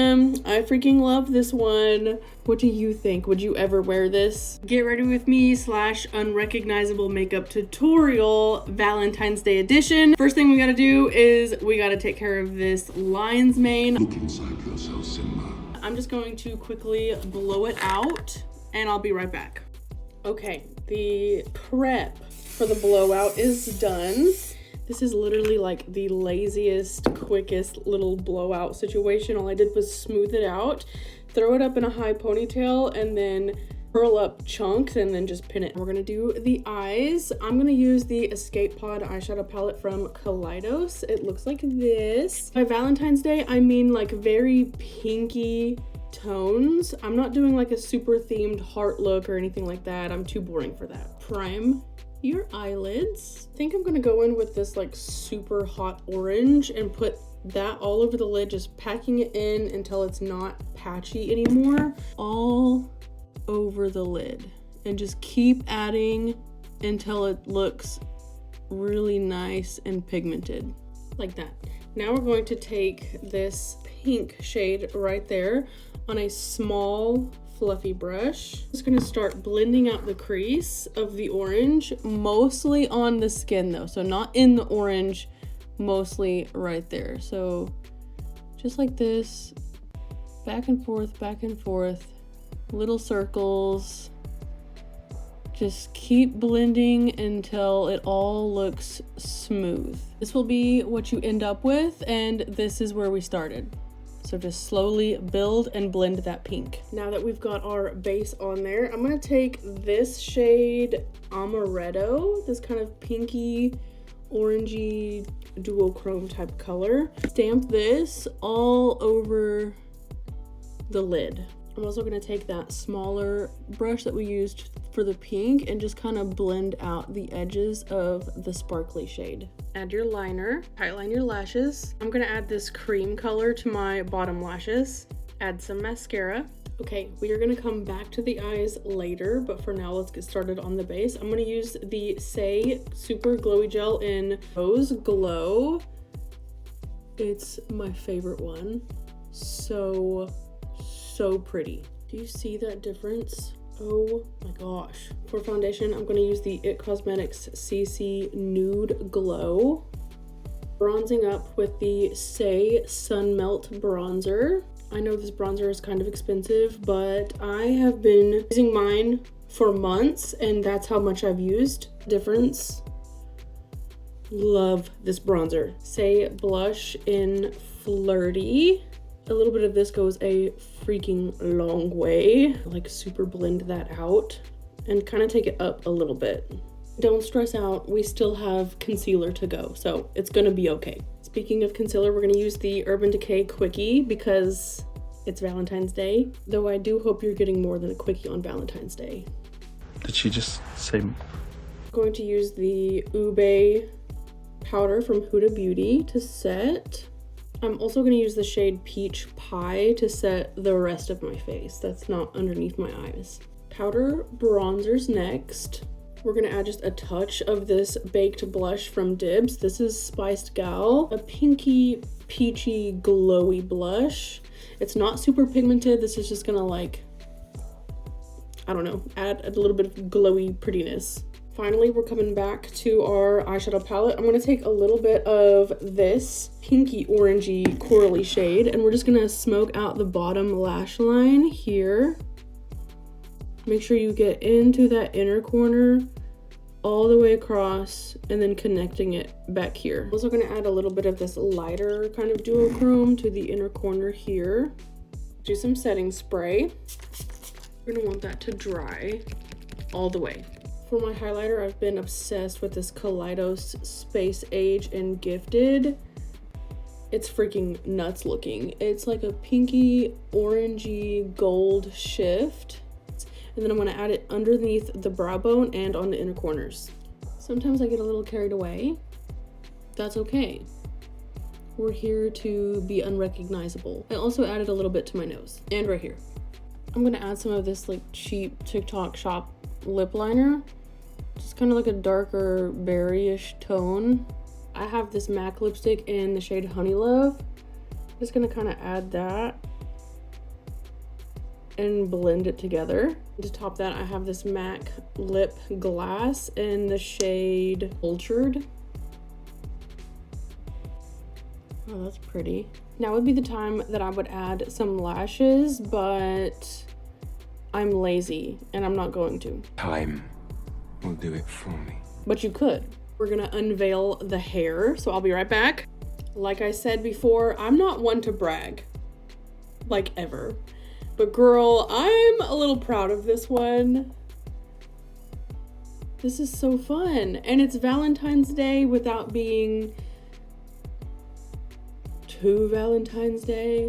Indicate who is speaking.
Speaker 1: awesome. I freaking love this one. What do you think? Would you ever wear this? Get ready with me / unrecognizable makeup tutorial Valentine's Day edition. First thing we gotta do is we gotta take care of this lion's mane.
Speaker 2: Look inside yourself, Simba.
Speaker 1: I'm just going to quickly blow it out and I'll be right back. Okay, the prep for the blowout is done. This is literally like the laziest, quickest little blowout situation. All I did was smooth it out, throw it up in a high ponytail, and then curl up chunks and then just pin it. We're gonna do the eyes. I'm gonna use the Escape Pod eyeshadow palette from Kaleidos. It looks like this. By Valentine's Day, I mean like very pinky tones. I'm not doing like a super themed heart look or anything like that. I'm too boring for that. Prime your eyelids. I think I'm gonna go in with this like super hot orange and put that all over the lid, just packing it in until it's not patchy anymore. All over the lid, and just keep adding until it looks really nice and pigmented like that. Now we're going to take this pink shade right there on a small fluffy brush. Just gonna start blending out the crease of the orange, mostly on the skin though, so not in the orange, mostly right there. So just like this, back and forth, little circles. Just keep blending until it all looks smooth. This will be what you end up with, and this is where we started. So just slowly build and blend that pink. Now that we've got our base on there, I'm gonna take this shade Amaretto, this kind of pinky, orangey, duochrome type color. Stamp this all over the lid. I'm also gonna take that smaller brush that we used for the pink and just kind of blend out the edges of the sparkly shade. Add your liner, tightline your lashes. I'm gonna add this cream color to my bottom lashes. Add some mascara. Okay, we are gonna come back to the eyes later, but for now, let's get started on the base. I'm gonna use the Say Super Glowy Gel in Rose Glow. It's my favorite one. So pretty. Do you see that difference? Oh my gosh. For foundation, I'm gonna use the It Cosmetics CC Nude Glow. Bronzing up with the Say Sun Melt Bronzer. I know this bronzer is kind of expensive, but I have been using mine for months and that's how much I've used. Difference. Love this bronzer. Say Blush in Flirty. A little bit of this goes a freaking long way. Like super blend that out and kind of take it up a little bit. Don't stress out, we still have concealer to go, so it's gonna be okay. Speaking of concealer, we're gonna use the Urban Decay Quickie because it's Valentine's Day, though I do hope you're getting more than a quickie on Valentine's Day.
Speaker 3: Did she just say?
Speaker 1: I'm going to use the Ube powder from Huda Beauty to set. I'm also going to use the shade Peach Pie to set the rest of my face. That's not underneath my eyes. Powder bronzers next. We're going to add just a touch of this baked blush from Dibs. This is Spiced Gal, a pinky, peachy, glowy blush. It's not super pigmented. This is just going to like, I don't know, add a little bit of glowy prettiness. Finally, we're coming back to our eyeshadow palette. I'm gonna take a little bit of this pinky orangey corally shade and we're just gonna smoke out the bottom lash line here. Make sure you get into that inner corner all the way across and then connecting it back here. I'm also gonna add a little bit of this lighter kind of duochrome to the inner corner here. Do some setting spray. You're gonna want that to dry all the way. For my highlighter, I've been obsessed with this Kaleidos Space Age and Gifted. It's freaking nuts looking. It's like a pinky, orangey, gold shift. And then I'm gonna add it underneath the brow bone and on the inner corners. Sometimes I get a little carried away. That's okay. We're here to be unrecognizable. I also added a little bit to my nose and right here. I'm gonna add some of this like cheap TikTok shop lip liner. Just kind of like a darker berry-ish tone. I have this MAC lipstick in the shade Honey Love. Just gonna kind of add that and blend it together. To top that, I have this MAC lip glass in the shade Cultured. Oh, that's pretty. Now would be the time that I would add some lashes, but I'm lazy and I'm not going to.
Speaker 2: Time will do it for me.
Speaker 1: But you could. We're gonna unveil the hair, so I'll be right back. Like I said before, I'm not one to brag, like ever. But girl, I'm a little proud of this one. This is so fun. And it's Valentine's Day without being too Valentine's Day.